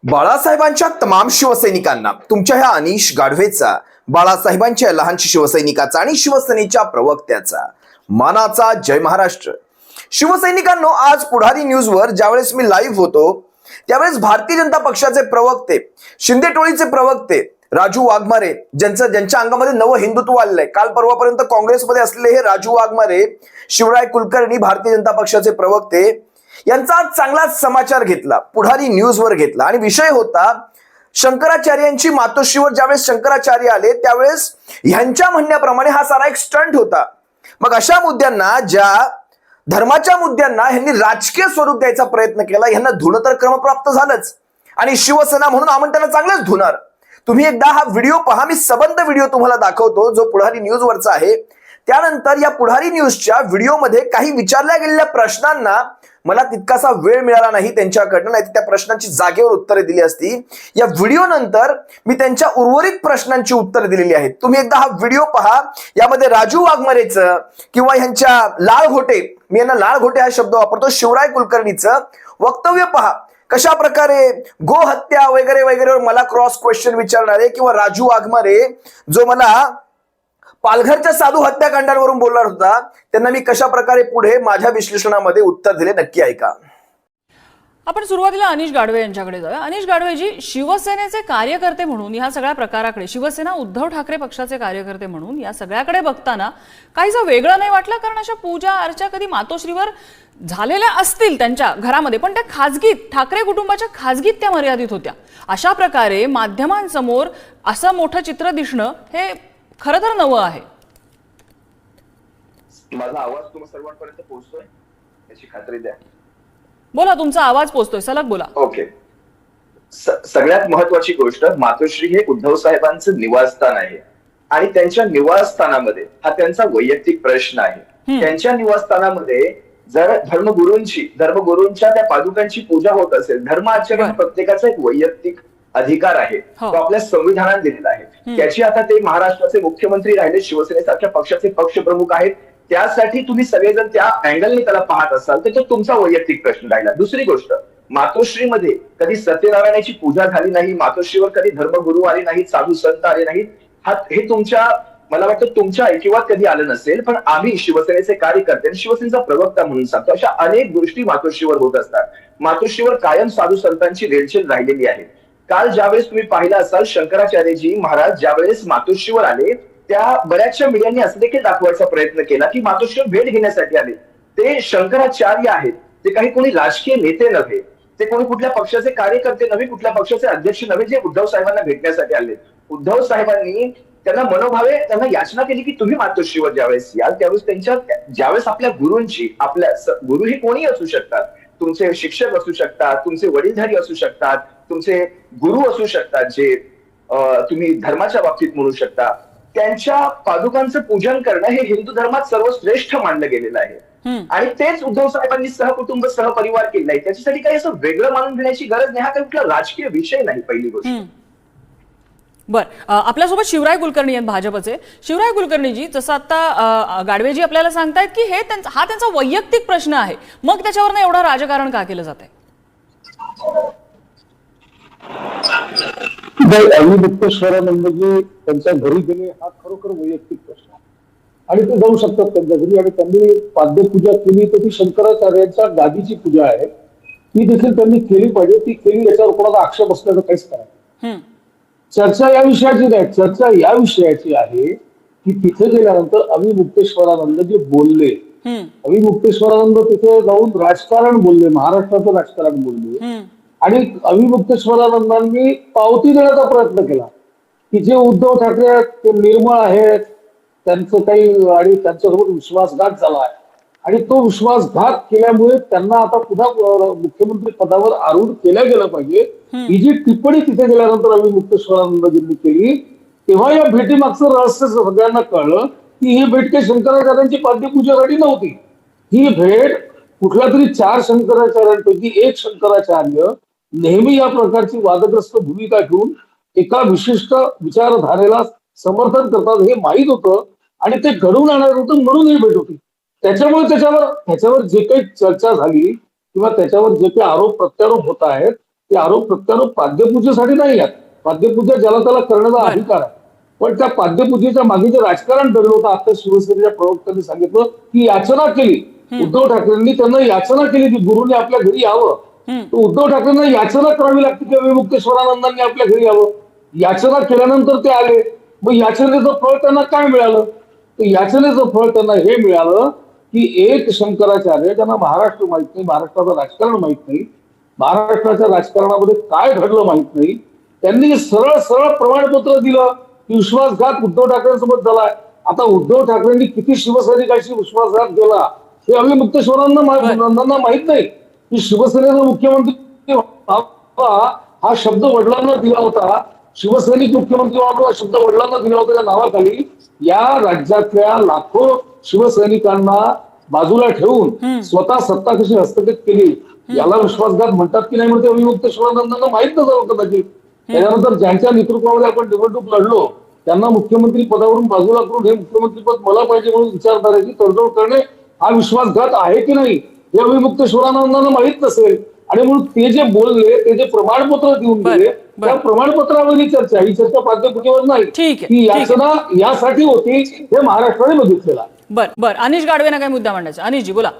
बाळासाहेबांच्या तमाम शिवसैनिकांना तुमच्या ह्या अनिश गाढवेचा, बाळासाहेबांच्या लहानशी शिवसैनिकाचा आणि शिवसेनेच्या प्रवक्त्याचा मानाचा जय महाराष्ट्र. शिवसैनिकांनो, आज पुढारी न्यूजवर ज्यावेळेस मी लाईव्ह होतो त्यावेळेस भारतीय जनता पक्षाचे प्रवक्ते, शिंदे टोळीचे प्रवक्ते राजू वाघमारे, ज्यांच्या अंगामध्ये नवं हिंदुत्व आलेलं आहे. काल परवापर्यंत काँग्रेसमध्ये असलेले हे राजू वाघमारे, शिवराय कुलकर्णी, भारतीय जनता पक्षाचे प्रवक्ते, यांचा चांगलाच समाचार घेतला, पुढारी न्यूजवर घेतला आणि विषय होता शंकराचार्यांची मातोश्रीवर. ज्यावेळेस शंकराचार्य आले त्यावेळेस ह्यांच्या म्हणण्याप्रमाणे हा सारा एक स्टंट होता. मग अशा मुद्द्यांना, ज्या धर्माच्या मुद्द्यांना ह्यांनी राजकीय स्वरूप द्यायचा प्रयत्न केला, ह्यांना धुणं तर क्रमप्राप्त झालंच आणि शिवसेना म्हणून आम्ही त्यांना चांगलंच धुणार. तुम्ही एकदा हा व्हिडिओ पहा, मी सबंध व्हिडिओ तुम्हाला दाखवतो जो पुढारी न्यूजवरचा आहे. त्यानंतर या पुढारी न्यूजच्या व्हिडिओमध्ये काही विचारल्या गेलेल्या प्रश्नांना मला तितकासा वेळ मिळाला नाही त्यांच्याकडनं, नाही त्या प्रश्नांची जागेवर उत्तरे दिली असती. या व्हिडिओ नंतर मी त्यांच्या उर्वरित प्रश्नांची उत्तरे दिलेली आहेत. तुम्ही एकदा हा व्हिडिओ पहा. यामध्ये राजू वाघमारेचं किंवा ह्यांच्या लाळ घोटे, मी यांना लाळ घोटे हा शब्द वापरतो, शिवराय कुलकर्णीचं वक्तव्य पहा. कशा प्रकारे गोहत्या वगैरे वगैरे मला क्रॉस क्वेश्चन विचारणारे, किंवा राजू वाघमारे जो मला पालघरच्या साधू हत्याकांडांवरून बोलणार होता, त्यांना मी कशा प्रकारे पुढे माझ्या विश्लेषणामध्ये उत्तर दिले, नक्की ऐका. आपण सुरुवातीला अनिश गाढवे यांच्याकडे जाऊया. अनिश गाढवेजी, शिवसेनेचे कार्यकर्ते म्हणून या सगळ्या प्रकाराकडे, शिवसेना उद्धव ठाकरे पक्षाचे कार्यकर्ते म्हणून या सगळ्याकडे बघताना काहीसं वेगळं नाही वाटलं? कारण अशा पूजा अर्चा कधी मातोश्रीवर झालेल्या असतील त्यांच्या घरामध्ये, पण त्या खाजगीत, ठाकरे कुटुंबाच्या खाजगीत त्या मर्यादित होत्या. अशा प्रकारे माध्यमांसमोर असं मोठं चित्र दिसणं हे खरं तर नवं आहे. माझा आवाज तुम्हा सर्वांपर्यंत पोहोचतोय याची खात्री द्या. बोला, तुमचा आवाज पोहोचतोय, सलग बोला. ओके. सगळ्यात महत्वाची गोष्ट, मातोश्री हे उद्धव साहेबांचं निवासस्थान आहे आणि त्यांच्या निवासस्थानामध्ये हा त्यांचा वैयक्तिक प्रश्न आहे. त्यांच्या निवासस्थानामध्ये जर धर्मगुरूंच्या त्या पादुकांची पूजा होत असेल, धर्माचरण प्रत्येकाचा एक वैयक्तिक अधिकार आहे, तो आपल्या संविधानात दिलेला आहे. त्याची आता ते महाराष्ट्राचे मुख्यमंत्री राहिले, शिवसेनेसारख्या पक्षाचे पक्षप्रमुख आहेत, त्यासाठी तुम्ही सगळेजण त्या अँगलने त्याला पाहत असाल तर तो तुमचा वैयक्तिक प्रश्न राहिला. दुसरी गोष्ट, मातोश्रीमध्ये कधी सत्यनारायणाची पूजा झाली नाही, मातोश्रीवर कधी धर्मगुरू आले नाहीत, साधू संत आले नाहीत. हे तुमच्या, मला वाटतं तुमच्या ऐकिवात कधी आलं नसेल, पण आम्ही शिवसेनेचे कार्यकर्ते आणि शिवसेनेचा प्रवक्ता म्हणून सांगतो, अशा अनेक गोष्टी मातोश्रीवर होत असतात. मातोश्रीवर कायम साधू संतांची रेलचेल राहिलेली आहे. काल ज्यावेळेस तुम्ही पाहिलं असाल, शंकराचार्यजी महाराज ज्यावेळेस मातोश्रीवर आले, त्या बऱ्याचशा मीडियानी असं देखील दाखवायचा प्रयत्न केला की मातोश्रीवर भेट घेण्यासाठी आले. ते शंकराचार्य आहेत, ते काही कोणी राजकीय नेते नव्हे, ते कोणी कुठल्या पक्षाचे कार्यकर्ते नव्हे, कुठल्या पक्षाचे अध्यक्ष नव्हे, जे उद्धव साहेबांना भेटण्यासाठी आले. उद्धव साहेबांनी त्यांना मनोभावे त्यांना याचना केली की तुम्ही मातोश्रीवर ज्यावेळेस याल त्यावेळेस ज्यावेळेस आपल्या गुरूंची, आपल्या गुरु हे कोणी असू शकतात, तुमचे शिक्षक असू शकतात, तुमचे वडीलधारी असू शकतात, तुमचे गुरु असू शकतात, जे तुम्ही धर्माच्या बाबतीत म्हणू शकता, त्यांच्या पादुकांचं पूजन करणं हे हिंदू धर्मात सर्वश्रेष्ठ मानलं गेलेलं आहे. आणि तेच उद्धव साहेबांनी सहकुटुंब सहपरिवार केलं आहे. त्याच्यासाठी काही असं वेगळं मानून घेण्याची गरज नाही. हा काही कुठला राजकीय विषय नाही, पहिली गोष्ट. बर, आपल्यासोबत शिवराय कुलकर्णी आहेत भाजपचे. शिवराय कुलकर्णीजी, जसं आता गाढवेजी आपल्याला सांगतायत की हा त्यांचा वैयक्तिक प्रश्न आहे, मग त्याच्यावर एवढं राजकारण का केलं जात आहे? अविमुक्तेश्वरानंदजी त्यांच्या घरी गेले हा खरोखर वैयक्तिक प्रश्न आहे आणि ते जाऊ शकतात त्यांच्या घरी, आणि त्यांनी पाद्यपूजा केली तर ती शंकराचार्यांच्या गादीची पूजा आहे, ती देखील त्यांनी केली पाहिजे. ती केली, याच्यावर कोणाला आक्षेप असल्याचं काहीच करायचं. चर्चा या विषयाची नाही, चर्चा या विषयाची आहे की तिथे गेल्यानंतर अविमुक्तेश्वरानंद जे बोलले, अविमुक्तेश्वरानंद तिथे जाऊन राजकारण बोलले, महाराष्ट्राचं राजकारण बोलले, आणि अविमुक्तेश्वरानंदांनी पावती देण्याचा प्रयत्न केला की जे उद्धव ठाकरे ते निर्मळ आहेत, त्यांचं काही, आणि त्यांच्यासोबत विश्वासघात झाला आहे आणि तो विश्वासघात केल्यामुळे त्यांना आता पुन्हा मुख्यमंत्री पदावर आरूढ केलं गेलं पाहिजे. ही जी टिप्पणी तिथे गेल्यानंतर अविमुक्तेश्वरानंदजींनी केली, तेव्हा या भेटीमागचं रहस्य सगळ्यांना कळलं की ही भेट काही शंकराचार्यांची पाद्यपूजेसाठी नव्हती. ही भेट कुठल्या तरी 4 शंकराचार्यांपैकी एक शंकराचार्य नेहमी या प्रकारची वादग्रस्त भूमिका घेऊन एका विशिष्ट विचारधारेला समर्थन करतात हे माहीत होतं आणि ते घडवून आणणार होतं, म्हणून ही भेट होती. त्याच्यामुळे त्याच्यावर जे काही चर्चा झाली किंवा त्याच्यावर जे काही आरोप प्रत्यारोप होत आहेत ते आरोप प्रत्यारोप पाद्यपूजेसाठी नाही आहेत. पाद्यपूजा ज्याला त्याला करण्याचा अधिकार आहे, पण त्या पाद्यपूजेच्या मागे जे राजकारण घडलं होतं, आता शिवसेनेच्या प्रवक्त्यांनी सांगितलं की याचना केली. उद्धव ठाकरेंनी त्यांना याचना केली की गुरुने आपल्या घरी यावं. तर उद्धव ठाकरेंना याचना करावी लागते की विमुक्तेश्वरानंदांनी आपल्या घरी यावं. याचना केल्यानंतर ते आले. मग याचनेचं फळ त्यांना काय मिळालं? तर याचनेचं फळ त्यांना हे मिळालं की एक शंकराचार्य, ज्यांना महाराष्ट्र माहित नाही, महाराष्ट्राचं राजकारण माहित नाही, महाराष्ट्राच्या राजकारणामध्ये काय घडलं माहित नाही, त्यांनी सरळ सरळ प्रमाणपत्र दिलं की विश्वासघात उद्धव ठाकरेंसोबत झालाय. आता उद्धव ठाकरेंनी किती शिवसैनिकांशी विश्वासघात केला हे अविमुक्तेश्वरांना माहित नाही की शिवसेनेचा मुख्यमंत्री हा शब्द वडिलांना दिला होता. शिवसैनिक मुख्यमंत्री म्हणून हा शब्द वडिलांना दिला होता. त्या नावाखाली या राज्यातल्या लाखो शिवसैनिकांना बाजूला ठेवून स्वतः सत्ता कशी हस्तगत केली याला विश्वासघात म्हणतात की नाही म्हणते अविमुक्तेश्वरानंदांना माहित नसावं कदाचित. त्याच्यानंतर ज्यांच्या नेतृत्वामध्ये आपण निवडणूक लढलो त्यांना मुख्यमंत्री पदावरून बाजूला करून हे मुख्यमंत्रीपद मला पाहिजे म्हणून विचारधाराची तडजोड करणे हा विश्वासघात आहे की नाही हे अविमुक्तेश्वरानंदांना माहित नसेल. आणि म्हणून ते जे बोलले, ते जे प्रमाणपत्र देऊन गेले, त्या प्रमाणपत्रावरही चर्चा, ही चर्चा पाद्यपूजेवर नाही. ही याचना यासाठी होती हे महाराष्ट्राने बघितलेला. बर अनिश गाडवेंना काय मुद्दा मांडायचा? अनिशजी बोला.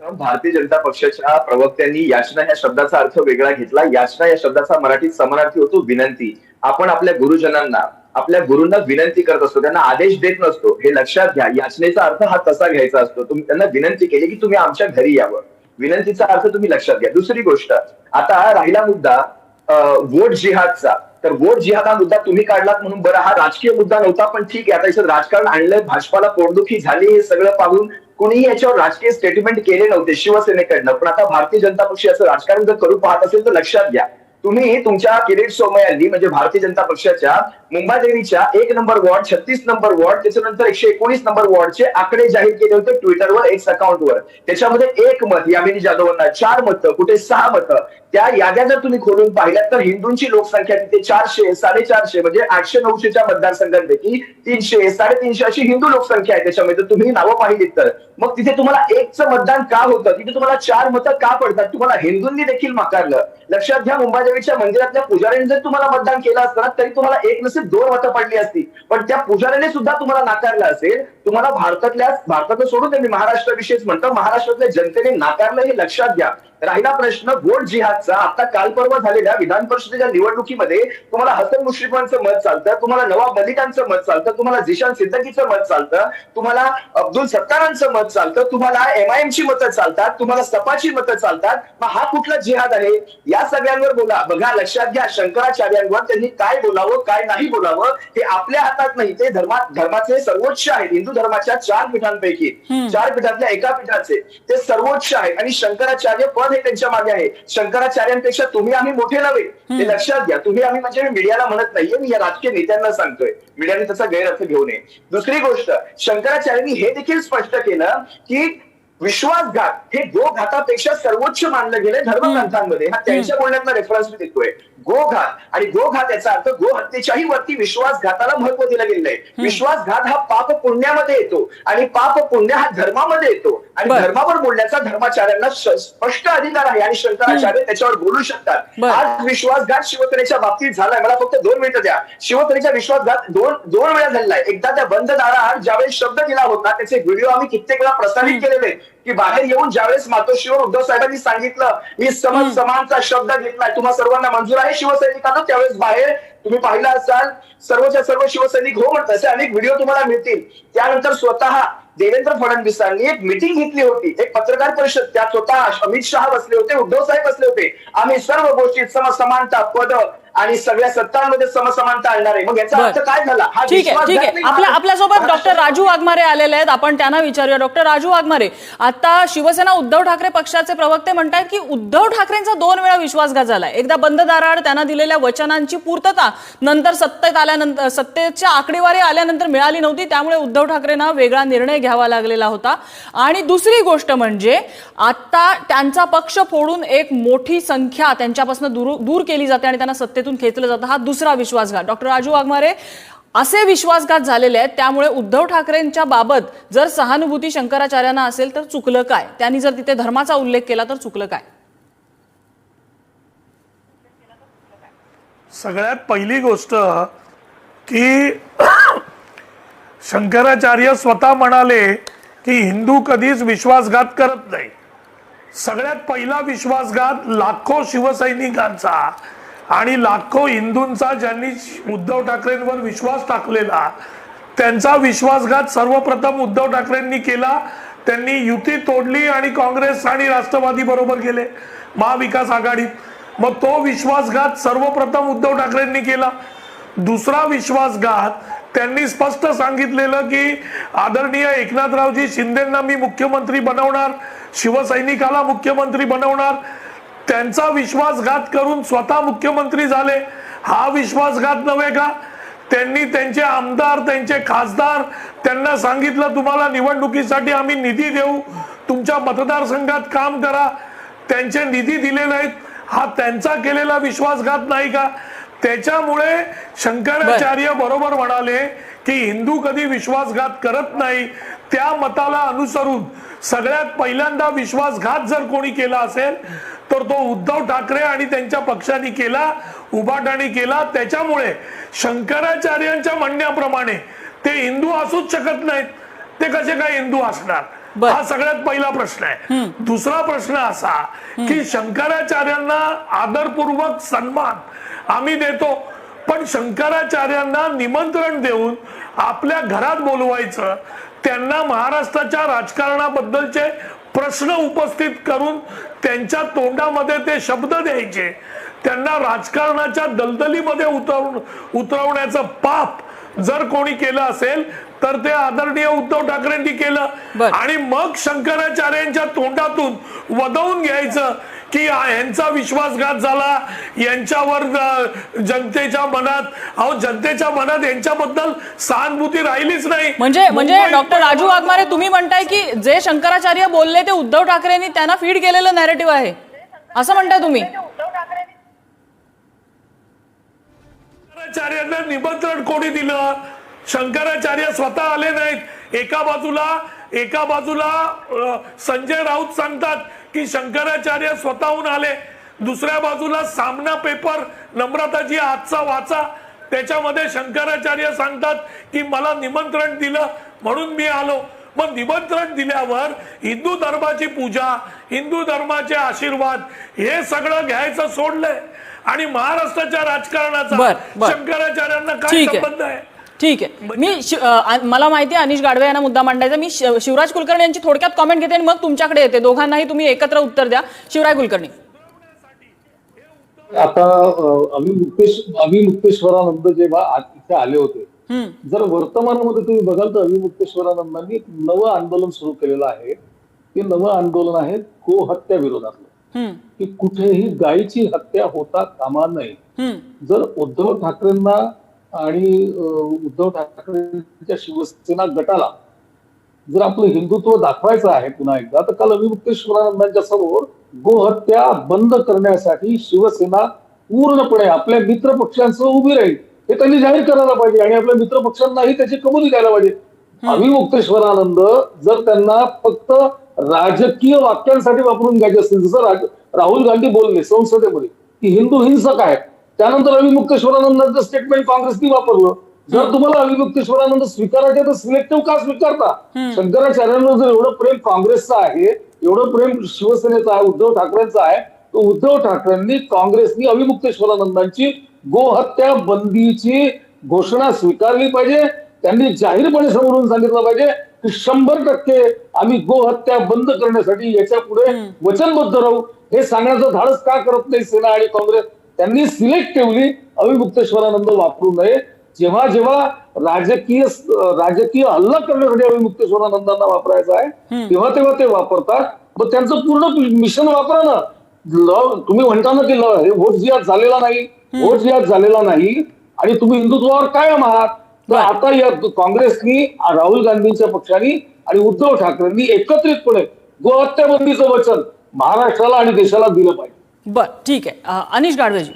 भारतीय जनता पक्षाच्या प्रवक्त्यांनी याचना ह्या शब्दाचा अर्थ वेगळा घेतला. याचना या शब्दाचा मराठीत समानार्थी होतो विनंती. आपण आपल्या गुरुजनांना, आपल्या गुरूंना विनंती करत असतो, त्यांना आदेश देत नसतो. हे लक्षात घ्या. याचनेचा अर्थ हा तसा घ्यायचा असतो. तुम्ही त्यांना विनंती केली की तुम्ही आमच्या घरी यावं. विनंतीचा अर्थ तुम्ही लक्षात घ्या. दुसरी गोष्ट, आता राहिला मुद्दा वोट जिहादचा. तर वोट जिहाद हा मुद्दा तुम्ही काढलात म्हणून बरं, हा राजकीय मुद्दा नव्हता, पण ठीक आहे. आता याच्यात राजकारण आणलंय, भाजपाला पोटदुखी झाली, हे सगळं पाहून कुणीही याच्यावर राजकीय स्टेटमेंट केले नव्हते शिवसेनेकडनं. पण आता भारतीय जनता पक्ष याचं राजकारण जर करू पाहत असेल तर लक्षात घ्या, तुम्ही तुमच्या किरीट सोमय्यांनी म्हणजे भारतीय जनता पक्षाच्या मुंबादेवीच्या 1 नंबर वॉर्ड, 36 नंबर वॉर्ड, त्याच्यानंतर 119 नंबर वॉर्डचे आकडे जाहीर केले होते ट्विटरवर, एक्स अकाउंटवर. त्याच्यामध्ये 1 मत यामिनी जाधवांना, 4 मतं, कुठे 6 मतं. त्या याद्या जर तुम्ही खोलून पाहिल्यात तर हिंदूंची लोकसंख्या तिथे 400, 450 म्हणजे 800-900च्या मतदारसंघांपैकी 300, 350 अशी हिंदू लोकसंख्या आहे त्याच्यामध्ये. तुम्ही नावं पाहिलीत तर मग तिथे तुम्हाला 1चं मतदान का होतं? तिथे तुम्हाला 4 मतं का पडतात? तुम्हाला हिंदूंनी देखील माकारलं. लक्षात घ्या, मुंबादेवीच्या मंदिरातल्या पुजाऱ्यांनी जर तुम्हाला मतदान केलं असतं तरी तुम्हाला 1 नसेल 2 मतं पडली असती. पण त्या पुजाऱ्याने सुद्धा तुम्हाला नाकारलं असेल. तुम्हाला भारतातलं सोडून त्यांनी महाराष्ट्राविषयीच म्हणतो, महाराष्ट्रातल्या जनतेने नाकारलं हे लक्षात घ्या. राहिला प्रश्न वोट जिहादचा. आता काल परवा झालेल्या विधान परिषदेच्या निवडणुकीमध्ये तुम्हाला हसन मुश्रीफांचं मत चालतं, तुम्हाला नवाब मलिकांचं मत चालतं, तुम्हाला झिशान सिद्दीकीचं मत चालतं, तुम्हाला अब्दुल सत्तारांचं मत चालतं, तुम्हाला MIM ची मतं चालतात, तुम्हाला सपाची मतं चालतात. मग हा कुठला जिहाद आहे? या सगळ्यांवर बोला. बघा, लक्षात घ्या, शंकराचार्यांवर त्यांनी काय बोलावं काय नाही बोलावं हे आपल्या हातात नाही. ते धर्माचे सर्वोच्च आहेत. हिंदू धर्माच्या 4 पीठांपैकी 4 पीठातल्या एका पीठाचे ते सर्वोच्च आहेत आणि शंकराचार्य पद हे त्यांच्या मागे आहे. शंकराचार्यांपेक्षा तुम्ही आम्ही मोठे नव्हे, ते लक्षात घ्या. तुम्ही आम्ही म्हणजे मी मीडियाला म्हणत नाहीये, मी या राजकीय नेत्यांना सांगतोय. मीडियाने त्याचा गैरअर्थ घेऊ नये. दुसरी गोष्ट, शंकराचार्यांनी हे देखील स्पष्ट केलं की विश्वासघात हे गोघातापेक्षा सर्वोच्च मानलं गेलंय धर्मग्रंथांमध्ये. हा त्यांच्या बोलण्यातला रेफरन्स मी देतोय. गोघात आणि गोघात याचा अर्थ गोहत्येच्याही वरती विश्वासघाताला महत्व दिलं गेलेलं आहे. विश्वासघात हा पाप पुण्यामध्ये येतो आणि पाप पुण्य हा धर्मामध्ये येतो आणि धर्मावर बोलण्याचा धर्माचार्यांना स्पष्ट अधिकार आहे आणि शंकराचार्य त्याच्यावर बोलू शकतात. आज विश्वासघात शिवसेनेच्या बाबतीत झालाय. मला फक्त 2 मिनिटं द्या. शिवसेनेचा विश्वासघात दोन वेळा झालेला आहे. एकदा त्या बंद दाराआड ज्यावेळेस शब्द दिला होता त्याचे व्हिडिओ आम्ही कित्येक वेळा प्रसारित केलेले की बाहेर येऊन ज्यावेळेस मातोश्रीवर उद्धव साहेबांनी सांगितलं मी समानचा शब्द घेतलाय, तुम्हा सर्वांना मंजूर आहे शिवसैनिकांना, त्यावेळेस बाहेर तुम्ही पाहिला असाल सर्वच्या सर्व शिवसैनिक हो म्हणतात. असे अनेक व्हिडिओ तुम्हाला मिळतील. त्यानंतर स्वतः देवेंद्र फडणवीसांनी एक मीटिंग घेतली होती, एक पत्रकार परिषद. त्यात स्वतः अमित शहा बसले होते, उद्धव साहेब बसले होते. आम्ही सर्व गोष्टीत समसमानता, पद आणि सगळ्या सत्तांमध्ये समसमानता आणणार आहे. मग याचा अर्थ काय झाला? हा ठीक आहे. आपल्यासोबत डॉक्टर राजू वाघमारे आलेले आहेत, आपण त्यांना विचारूया. डॉक्टर राजू वाघमारे, आता शिवसेना उद्धव ठाकरे पक्षाचे प्रवक्ते म्हणतात की उद्धव ठाकरेंचा 2 वेळा विश्वासघात झालाय. एकदा बंद दाराआड त्यांना दिलेल्या वचनांची पूर्तता नंतर सत्तेच्या आकडेवारी आल्यानंतर मिळाली नव्हती, त्यामुळे उद्धव ठाकरेंना वेगळा निर्णय घ्यावा लागलेला होता. आणि दुसरी गोष्ट म्हणजे आता त्यांचा पक्ष फोडून एक मोठी संख्या त्यांच्यापासून दूर केली जाते आणि त्यांना सत्तेतून खेचलं जातं. हा दुसरा विश्वासघात. डॉक्टर राजू वाघमारे, असे विश्वासघात झालेले आहेत, त्यामुळे उद्धव ठाकरेंच्या बाबत जर सहानुभूती शंकराचार्यांना असेल तर चुकलं काय? त्यांनी जर तिथे धर्माचा उल्लेख केला तर चुकलं काय? सगळ्यात पहिली गोष्ट की शंकराचार्य स्वतः म्हणाले की हिंदू कधीच विश्वासघात करत नाही. सगळ्यात पहिला विश्वासघात लाखो शिवसैनिकांचा आणि लाखो हिंदूंचा ज्यांनी उद्धव ठाकरेंवर विश्वास टाकलेला त्यांचा विश्वासघात सर्वप्रथम उद्धव ठाकरेंनी केला. त्यांनी युती तोडली आणि काँग्रेस आणि राष्ट्रवादी बरोबर गेले महाविकास आघाडीत. मग तो विश्वासघात सर्वप्रथम उद्धव ठाकरेंनी केला. दुसरा विश्वासघात त्यांनी स्पष्ट सांगितलेलं की आदरणीय एकनाथरावजी शिंदेंना मी मुख्यमंत्री बनवणार, शिवसैनिकाला मुख्यमंत्री बनवणार. त्यांचा विश्वासघात करून स्वतः मुख्यमंत्री झाले. हा विश्वासघात नव्हे का? त्यांनी त्यांचे आमदार, त्यांचे खासदार त्यांना सांगितलं तुम्हाला निवडणुकीसाठी आम्ही निधी देऊ, तुमच्या मतदारसंघात काम करा. त्यांचे निधी दिले नाहीत. हा त्यांचा केलेला विश्वासघात नाही का? त्याच्यामुळे शंकराचार्य बरोबर म्हणाले की हिंदू कधी विश्वासघात करत नाही. त्या मताला अनुसरून सगळ्यात पहिल्यांदा विश्वासघात जर कोणी केला असेल तर तो उद्धव ठाकरे आणि त्यांच्या पक्षाने केला, उभाटाने केला. त्याच्यामुळे शंकराचार्यांच्या म्हणण्याप्रमाणे ते हिंदू असूच शकत नाहीत. ते कसे काय हिंदू असणार? हा सगळ्यात पहिला प्रश्न आहे. दुसरा प्रश्न असा की शंकराचार्यांना आदरपूर्वक सन्मान आम्ही देतो, पण शंकराचार्यांना निमंत्रण देऊन आपल्या घरात बोलवायचं, त्यांना महाराष्ट्राच्या राजकारणाबद्दलचे प्रश्न उपस्थित करून त्यांच्या तोंडामध्ये ते शब्द द्यायचे, त्यांना राजकारणाच्या दलदलीमध्ये उतरवण्याचं पाप जर कोणी केलं असेल तर ते आदरणीय उद्धव ठाकरेंनी केलं. आणि मग शंकराचार्यांच्या तोंडातून वदवून घ्यायचं की यांचा विश्वासघात झाला, यांच्यावर जनतेच्या मनात यांच्याबद्दल सहानुभूती राहिलीच नाही. म्हणजे डॉक्टर राजू वाघमारे तुम्ही म्हणताय की जे शंकराचार्य बोलले ते उद्धव ठाकरेंनी त्यांना फीड केलेलं नॅरेटिव्ह आहे असं म्हणताय तुम्ही? शंकराचार्यांना निमंत्रण कोणी दिलं? शंकराचार्य स्वतः आले नाहीत. एका बाजूला संजय राऊत सांगतात की शंकराचार्य स्वतःहून आले, दुसऱ्या बाजूला सामना पेपर नम्रताजी आजचा वाचा, त्याच्यामध्ये शंकराचार्य सांगतात की मला निमंत्रण दिलं म्हणून मी आलो. मग निमंत्रण दिल्यावर हिंदू धर्माची पूजा, हिंदू धर्माचे आशीर्वाद हे सगळं घ्यायचं सोडलंय आणि महाराष्ट्राच्या राजकारणाचा शंकराचार्यांना काय संबंध आहे? ठीक आहे. मला माहिती आहे अनिश गाडवे यांना मुद्दा मांडायचा. मी शिवराज कुलकर्णी यांची थोडक्यात कॉमेंट घेते आणि मग तुमच्याकडे येते. दोघांनाही तुम्ही एकत्र उत्तर द्या. शिवराज कुलकर्णी. आता अवी मुक्तेश्वरानंद जेव्हा इथे आले होते, जर वर्तमानामध्ये तुम्ही बघाल तर अवी मुक्तेश्वरानंदांनी एक नवं आंदोलन सुरू केलेलं आहे. ते नवं आंदोलन आहे गोहत्या विरोधातलं, की कुठेही गायीची हत्या होता कामा नये. जर उद्धव ठाकरेंना आणि उद्धव ठाकरेंच्या शिवसेना गटाला जर आपलं हिंदुत्व दाखवायचं आहे पुन्हा एकदा, तर काल अवी मुक्तेश्वरानंदांच्या समोर गोहत्या बंद करण्यासाठी शिवसेना पूर्णपणे आपल्या मित्र पक्षांसह उभी राहील हे त्यांनी जाहीर करायला पाहिजे आणि आपल्या मित्र पक्षांनाही त्याची कबुली द्यायला पाहिजे. अवी मुक्तेश्वरानंद जर त्यांना फक्त राजकीय वाक्यांसाठी वापरून घ्यायचे असतील, जसं राहुल गांधी बोलले संसदेमध्ये की हिंदू हिंसक आहेत, त्यानंतर अवी मुक्तेश्वरानंदांचं स्टेटमेंट काँग्रेसनी वापरलं. जर तुम्हाला अवी मुक्तेश्वरानंद स्वीकारायचे तर सिलेक्टिव्ह का स्वीकारता? शंकराचार्यांवर जर एवढं प्रेम काँग्रेसचं आहे, एवढं प्रेम शिवसेनेचं आहे, उद्धव ठाकरेंचं आहे, तर उद्धव ठाकरेंनी काँग्रेसनी अवी मुक्तेश्वरानंदांची गोहत्या बंदीची घोषणा स्वीकारली पाहिजे. त्यांनी जाहीरपणे समोरून सांगितलं पाहिजे की 100% आम्ही गोहत्या बंद करण्यासाठी याच्या पुढे वचनबद्ध राहू. हे सांगण्याचं धाडस का करत नाही सेना आणि काँग्रेस? त्यांनी सिलेक्टिव्हली अवी मुक्तेश्वरानंद वापरू नये. जेव्हा जेव्हा राजकीय हल्ला करण्यासाठी अवी मुक्तेश्वरानंदांना वापरायचा आहे तेव्हा ते वापरतात. मग त्यांचं पूर्ण मिशन वापरा ना. तुम्ही म्हणता ना की हे व्होट जिहाद झालेला नाही आणि तुम्ही हिंदुत्वावर कायम आहात. तर आता या काँग्रेसनी, राहुल गांधींच्या पक्षाने आणि उद्धव ठाकरेंनी एकत्रितपणे गोहत्या बंदीचं वचन महाराष्ट्राला आणि देशाला दिलं पाहिजे. बर, ठीक आहे. अनिश गाडवेजी.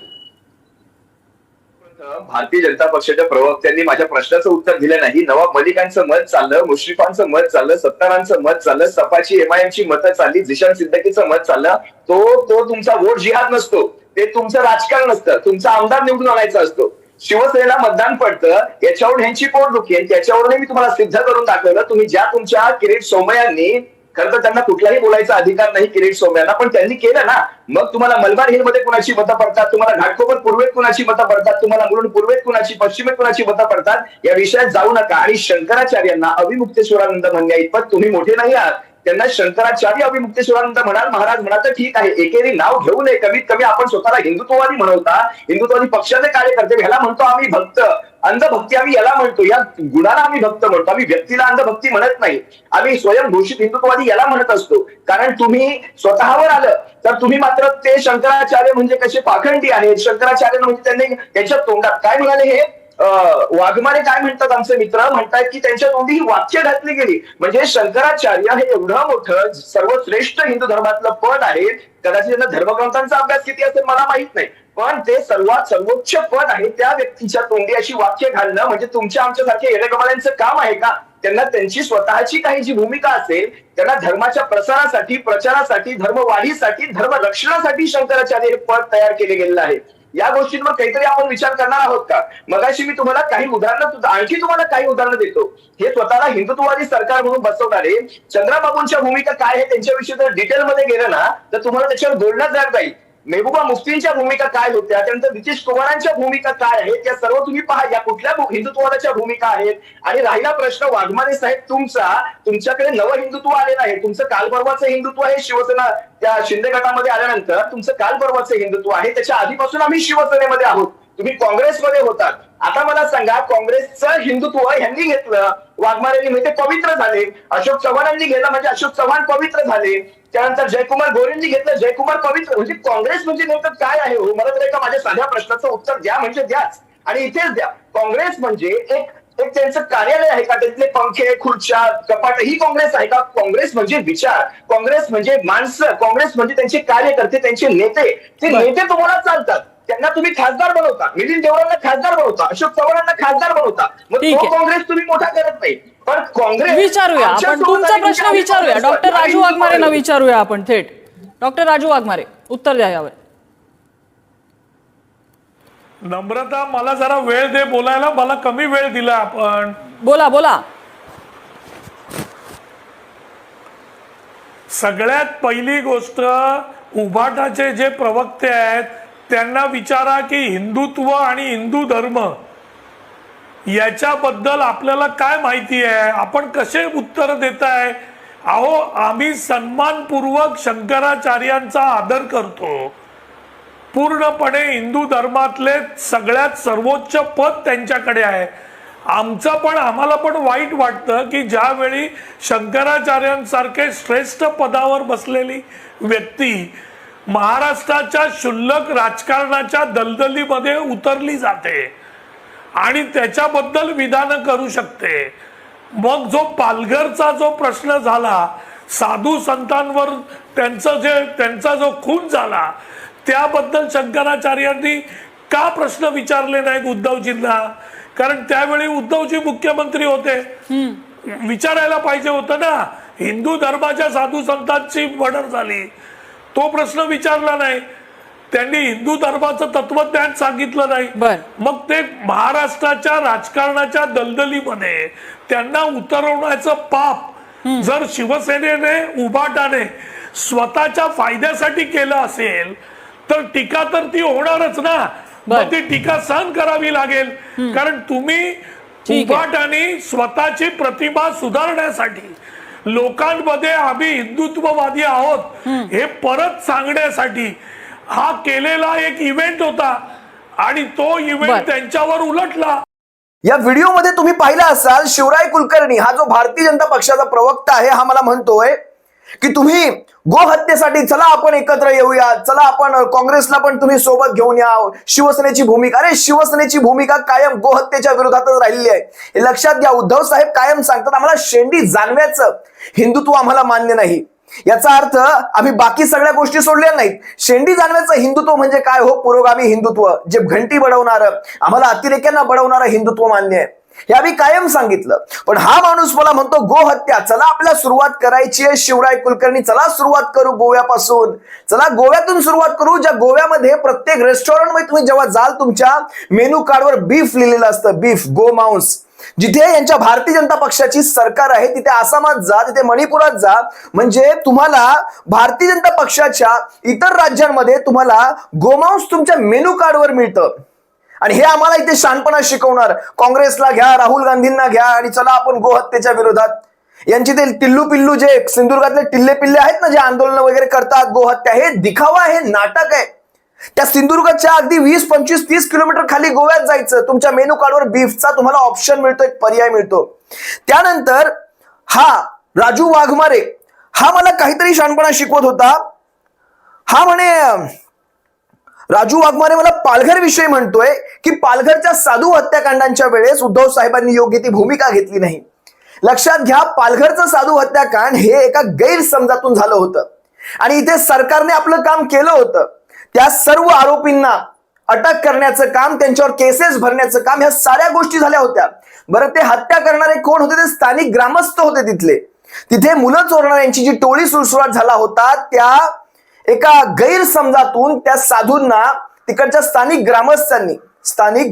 भारतीय जनता पक्षाच्या प्रवक्त्यांनी माझ्या प्रश्नाचं उत्तर दिलं नाही. नवाब मलिकांचं मत चाललं, मुश्रीफांचं मत चाललं, सत्तारांचं मत चाललं, सपाची MIMची मतं चालली, झिशान सिद्दीकीचं मत चाललं. तो तुमचा वोट जिहाद नसतो. ते तुमचं राजकारण असतं, तुमचा आमदार निवडून आणायचा असतो. शिवसेनेला मतदान पडतं याच्यावर ह्यांची पोटदुखी आहे, त्याच्यावरही मी तुम्हाला सिद्ध करून दाखवलं. तुम्ही ज्या तुमच्या किरीट सोमय्यांनी, खरं तर त्यांना कुठलाही बोलायचा अधिकार नाही किरीट सोमय्यांना, पण त्यांनी केलं ना. मग तुम्हाला मलबार हिल मध्ये कुणाची मतं पडतात, तुम्हाला घाटकोपर पूर्वेत कुणाची मतं पडतात, तुम्हाला मुलुंड पूर्वेत कुणाची, पश्चिमेत कुणाची मतं पडतात, या विषयात जाऊ नका. आणि शंकराचार्यांना अविमुक्तेश्वरानंद म्हणण्याइतपत तुम्ही मोठे नाही आहात. त्यांना शंकराचार्य अविमुक्तेश्वरानंद म्हणाल, महाराज म्हणाल तर ठीक आहे. एकेरी नाव घेऊ नये. कमीत कमी आपण स्वतःला हिंदुत्ववादी म्हणवता, हिंदुत्ववादी पक्षाचे कार्यकर्ते, ह्याला म्हणतो आम्ही भक्त. अंधभक्ती आम्ही याला म्हणतो, या गुणाला आम्ही भक्त म्हणतो. आम्ही व्यक्तीला अंधभक्ती म्हणत नाही. आम्ही स्वयंघोषित हिंदुत्ववादी याला म्हणत असतो. कारण तुम्ही स्वतःवर आलं तर तुम्ही मात्र ते शंकराचार्य म्हणजे कसे पाखंडी आहेत. शंकराचार्य म्हणजे त्यांनी त्यांच्या तोंडात काय म्हणाले, हे वाघमारे काय म्हणतात, आमचे मित्र म्हणतात की त्यांच्या तोंडी ही वाक्य घातली गेली. म्हणजे शंकराचार्य हे एवढं मोठं सर्वश्रेष्ठ हिंदू धर्मातलं पद आहे. कदाचित त्यांना धर्मग्रंथांचा अभ्यास किती असेल मला माहित नाही, पण ते सर्वात सर्वोच्च पद आहे. त्या व्यक्तीच्या तोंडी अशी वाक्य घालणं म्हणजे तुमच्या आमच्यासारख्या येडेगबाळ्यांचं काम आहे का? त्यांना त्यांची स्वतःची काही जी भूमिका असेल, त्यांना धर्माच्या प्रसारासाठी, प्रचारासाठी, धर्मवाढीसाठी, धर्म रक्षणासाठी शंकराचार्य हे पद तयार केले गेलेलं आहे. या गोष्टींवर काहीतरी आपण विचार करणार आहोत का? मगाशी मी तुम्हाला काही उदाहरणं, आणखी तुम्हाला काही उदाहरणं देतो. हे स्वतःला हिंदुत्ववादी सरकार म्हणून बसवणारे चंद्राबाबूंच्या भूमिका काय आहे त्यांच्याविषयी जर डिटेलमध्ये गेलं ना तर तुम्हाला त्याच्यावर बोलण्यात जाईल. मेहबूबा मुफ्तींच्या भूमिका काय होत्या, त्यानंतर नितीश कुमारांच्या भूमिका काय आहेत, त्या सर्व तुम्ही पहा. या कुठल्या हिंदुत्ववादाच्या भूमिका आहेत. आणि राहिला प्रश्न वाघमारे साहेब तुमच्याकडे नवं हिंदुत्व आलेलं आहे. तुमचं कालपर्वाचं हिंदुत्व आहे शिवसेना त्या शिंदे गटामध्ये आल्यानंतर तुमचं कालपर्वाचं हिंदुत्व आहे. त्याच्या आधीपासून आम्ही शिवसेनेमध्ये आहोत, तुम्ही काँग्रेसमध्ये होतात. आता मला सांगा, काँग्रेसचं हिंदुत्व ह्यांनी घेतलं, वाघमारेंनी म्हणजे पवित्र झाले. अशोक चव्हाणांनी घेतलं म्हणजे अशोक चव्हाण पवित्र झाले. त्यानंतर जयकुमार गोरेंनी घेतलं, जयकुमार पवित्र. म्हणजे काँग्रेस म्हणजे नेमकं काय आहे हो? मला तर एका माझ्या साध्या प्रश्नाचं उत्तर द्या म्हणजे द्याच, आणि इथेच द्या. काँग्रेस म्हणजे एक त्यांचं कार्यालय आहे का? त्यातले पंखे, खुर्च्या, कपाट ही काँग्रेस आहे का? काँग्रेस म्हणजे विचार, काँग्रेस म्हणजे माणसं, काँग्रेस म्हणजे त्यांचे कार्यकर्ते, त्यांचे नेते. ते नेते तुम्हाला चालतात, त्यांना तुम्ही खासदार बनवता. मिलिंद देवरांना खासदार बनवता, अशोक चव्हाणांना खासदार बनवता. मग तो काँग्रेस तुम्ही मोठा करत नाही. पण काँग्रेस विचारूया आपण, तुमचा प्रश्न विचारूया. डॉक्टर राजू वाघमारेंना विचारूया आपण थेट. डॉक्टर राजू वाघमारे, उत्तर द्या यावर. नम्रता, मला जरा वेळ दे बोलायला, मला कमी वेळ दिला आपण. बोला बोला. सगळ्यात पहिली गोष्ट, उभाटाचे जे प्रवक्ते आहेत त्यांना विचारा की हिंदुत्व आणि हिंदू धर्म याच्याबद्दल आपल्याला काय माहिती आहे, आपण कसे उत्तर देताय. अहो, आम्ही सन्मानपूर्वक शंकराचार्यांचा आदर करतो. पूर्णपणे हिंदू धर्मातले सगळ्यात सर्वोच्च पद त्यांच्याकडे आहे. आम्हाला पण वाईट वाटतं की ज्यावेळी शंकराचार्यांसारखे श्रेष्ठ पदावर बसलेली व्यक्ती महाराष्ट्राच्या क्षुल्लक राजकारणाच्या दलदलीमध्ये उतरली जाते आणि त्याच्याबद्दल विधानं करू शकते. मग जो पालघरचा जो प्रश्न झाला, साधू संतांवर त्यांचा जो खून झाला, त्याबद्दल शंकराचार्यांनी का प्रश्न विचारले नाहीत उद्धवजींना? कारण त्यावेळी उद्धवजी मुख्यमंत्री होते, विचारायला पाहिजे होतं ना. हिंदू धर्माच्या साधू संतांची मर्डर झाली, तो प्रश्न विचारला नाही त्यांनी. हिंदू धर्माचं तत्वज्ञान सांगितलं नाही. मग ते महाराष्ट्राच्या राजकारणाच्या दलदलीमध्ये त्यांना उतरवण्याचं पाप जर शिवसेनेने, उभाटाने स्वतःच्या फायद्यासाठी केलं असेल तर टीका तर ती होणारच ना. मग ती टीका सहन करावी लागेल. कारण तुम्ही उभाटाने स्वतःची प्रतिमा सुधारण्यासाठी, लोकांमध्ये आम्ही हिंदुत्ववादी आहोत हे परत सांगण्यासाठी हा केलेला एक इव्हेंट होता आणि तो इव्हेंट त्यांच्यावर उलटला. या व्हिडिओमध्ये तुम्ही पाहिला असाल, शिवराय कुलकर्णी हा जो भारतीय जनता पक्षाचा प्रवक्ता आहे हा मला म्हणतोय की तुम्ही गोहत्येसाठी चला आपण एकत्र येऊया, चला आपण काँग्रेसला पण तुम्ही सोबत घेऊन या. शिवसेनेची भूमिका, अरे शिवसेनेची भूमिका कायम गोहत्येच्या विरोधातच राहिलेली आहे. हे लक्षात घ्या. उद्धव साहेब कायम सांगतात आम्हाला शेंडी जानव्याचं हिंदुत्व आम्हाला मान्य नाही. याचा अर्थ आम्ही बाकी सगळ्या गोष्टी सोडल्या नाहीत. शेंडी जानव्याचं हिंदुत्व म्हणजे काय हो? पुरोगामी हिंदुत्व, जे घंटी बडवणारं, आम्हाला अतिरेक्यांना बडवणारं हिंदुत्व मान्य आहे. हे आम्ही कायम सांगितलं. पण हा माणूस मला म्हणतो गोहत्या, चला आपल्याला सुरुवात करायची आहे. शिवराय कुलकर्णी, चला सुरुवात करू गोव्यापासून, चला गोव्यातून सुरुवात करू. ज्या गोव्यामध्ये प्रत्येक रेस्टॉरंटमध्ये तुम्ही जेव्हा जाल तुमच्या मेनू कार्डवर बीफ लिहिलेलं असतं, बीफ, गोमांस. जिथे यांच्या भारतीय जनता पक्षाची सरकार आहे तिथे आसामात जा, तिथे मणिपुरात जा, म्हणजे तुम्हाला भारतीय जनता पक्षाच्या इतर राज्यांमध्ये तुम्हाला गोमांस तुमच्या मेनू कार्डवर मिळतं. आणि हे आम्हाला इथे शहाणपणा शिकवणार. काँग्रेसला घ्या, राहुल गांधींना घ्या आणि चला आपण गोहत्येच्या विरोधात. यांची ते टिल्लू पिल्लू जे सिंधुदुर्गातले टिल्ले पिल्ले आहेत ना, जे आंदोलन वगैरे करतात गोहत्या, हे दिखावा आहे, नाटक आहे. त्या सिंधुदुर्गाच्या अगदी 20, 25, 30 किलोमीटर खाली गोव्यात जायचं, तुमच्या मेनू कार्डवर बीफचा तुम्हाला ऑप्शन मिळतो, एक पर्याय मिळतो. त्यानंतर हा राजू वाघमारे, हा मला काहीतरी शहाणपणा शिकवत होता. हा म्हणे, राजू वाघमारे मला पालघर विषयी म्हणतोय की पालघरच्या साधू हत्याकांडांच्या वेळेस उद्धव साहेबांनी योग्य ती भूमिका घेतली नाही. लक्षात घ्या, पालघरचं साधू हत्याकांड हे एका गैरसमजातून झालं होतं आणि इथे सरकारने आपलं काम केलं होतं. त्या सर्व आरोपींना अटक करण्याचं काम, त्यांच्यावर केसेस भरण्याचं काम, ह्या साऱ्या गोष्टी झाल्या होत्या. बरं, ते हत्या करणारे कोण होते? ते स्थानिक ग्रामस्थ होते तिथले. तिथे मुलं चोरणाऱ्यांची जी टोळी सुळसुळाट झाला होता, त्या एका गैरसमजातून त्या साधूंना तिकडच्या स्थानिक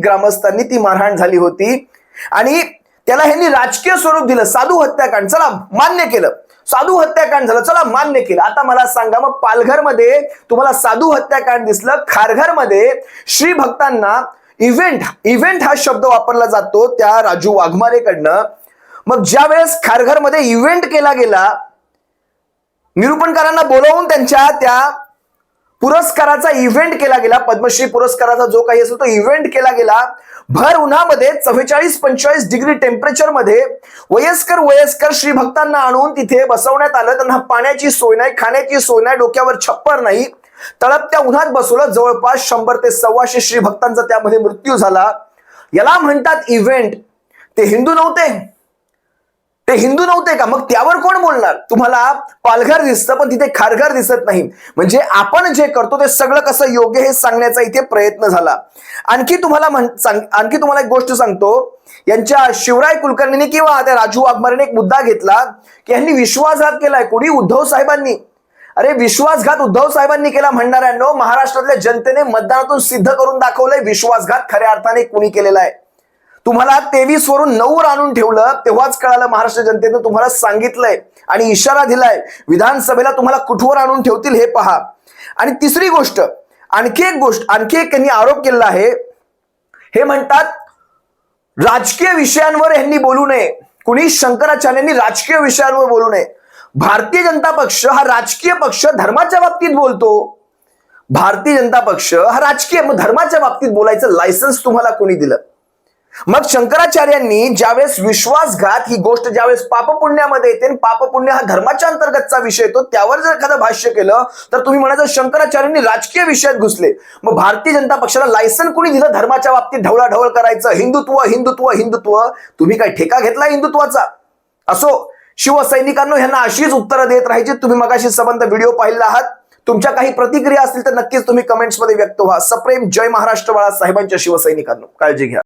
ग्रामस्थांनी ती मारहाण झाली होती आणि त्याला ह्यांनी राजकीय स्वरूप दिलं. साधू हत्याकांड, चला मान्य केलं. साधू हत्याकांड झालं, चला मान्य केलं. आता मला सांगा, मग पालघरमध्ये तुम्हाला साधू हत्याकांड दिसलं, खारघरमध्ये श्री भक्तांना इव्हेंट हा शब्द वापरला जातो त्या राजू वाघमारेकडनं. मग ज्या वेळेस खारघरमध्ये इव्हेंट केला गेला, निरूपणकारांना बोलावून त्यांच्या त्या पुरस्काराचा इव्हेंट केला गेला, पद्मश्री पुरस्काराचा जो काही असतो तो इव्हेंट केला गेला. भर उन्हामध्ये 44-45 डिग्री टेम्परेचर मध्ये वयस्कर श्री भक्तांना आणून तिथे बसवण्यात आलं. त्यांना पाण्याची सोय नाही, खाण्याची सोय नाही, डोक्यावर छप्पर नाही, तळपत्या उन्हात बसवलं. जवळपास 100 ते 125 श्री भक्तांचा त्यामध्ये मृत्यू झाला. याला म्हणतात इव्हेंट. ते हिंदू नव्हते का? मग त्यावर कोण बोलणार? तुम्हाला पालघर दिसतं पण तिथे खारघर दिसत नाही. म्हणजे आपण जे करतो ते सगळं कसं योग्य हे सांगण्याचा इथे प्रयत्न झाला. आणखी तुम्हाला एक गोष्ट सांगतो. यांच्या शिवराय कुलकर्णीने किंवा त्या राजू वाघमारेने एक मुद्दा घेतला की यांनी विश्वासघात केलाय. कोणी? उद्धव साहेबांनी. अरे विश्वासघात उद्धव साहेबांनी केला म्हणणाऱ्यांनो, महाराष्ट्रातल्या जनतेने मतदानातून सिद्ध करून दाखवलंय विश्वासघात खऱ्या अर्थाने कुणी केलेला आहे. तुम्हाला 23 वरून 9 वर आणून ठेवलं तेव्हाच कळालं. महाराष्ट्र जनतेने तुम्हाला सांगितलंय आणि इशारा दिलाय, विधानसभेला तुम्हाला कुठवर आणून ठेवतील हे पहा. आणि तिसरी गोष्ट, आणखी एक त्यांनी आरोप केलेला आहे. हे म्हणतात राजकीय विषयांवर यांनी बोलू नये. कुणी? शंकराचार्यांनी राजकीय विषयांवर बोलू नये. भारतीय जनता पक्ष हा राजकीय पक्ष धर्माच्या बाबतीत बोलतो. भारतीय जनता पक्ष हा राजकीय, मग धर्माच्या बाबतीत बोलायचं लायसन्स तुम्हाला कोणी दिलं? मग शंकराचार्यांनी ज्यावेळेस विश्वासघात ही गोष्ट ज्यावेळेस पापपुण्यामध्ये येते, पापपुण्य हा धर्माच्या अंतर्गतचा विषय येतो, त्यावर जर एखादं भाष्य केलं तर तुम्ही म्हणायचं शंकराचार्यांनी राजकीय विषयात घुसले. मग भारतीय जनता पक्षाला लायसन कोणी दिलं धर्माच्या बाबतीत ढवळाढवळ करायचं? हिंदुत्व. तुम्ही काय ठेका घेतला हिंदुत्वाचा? असो, शिवसैनिकांनो ह्यांना अशीच उत्तरं देत राहायची. तुम्ही मगाशी संबंध व्हिडिओ पाहिला आहात. तुमच्या काही प्रतिक्रिया असतील तर नक्कीच तुम्ही कमेंट्समध्ये व्यक्त व्हा. सप्रेम जय महाराष्ट्र बाळासाहेबांच्या शिवसैनिकांनो, काळजी घ्या.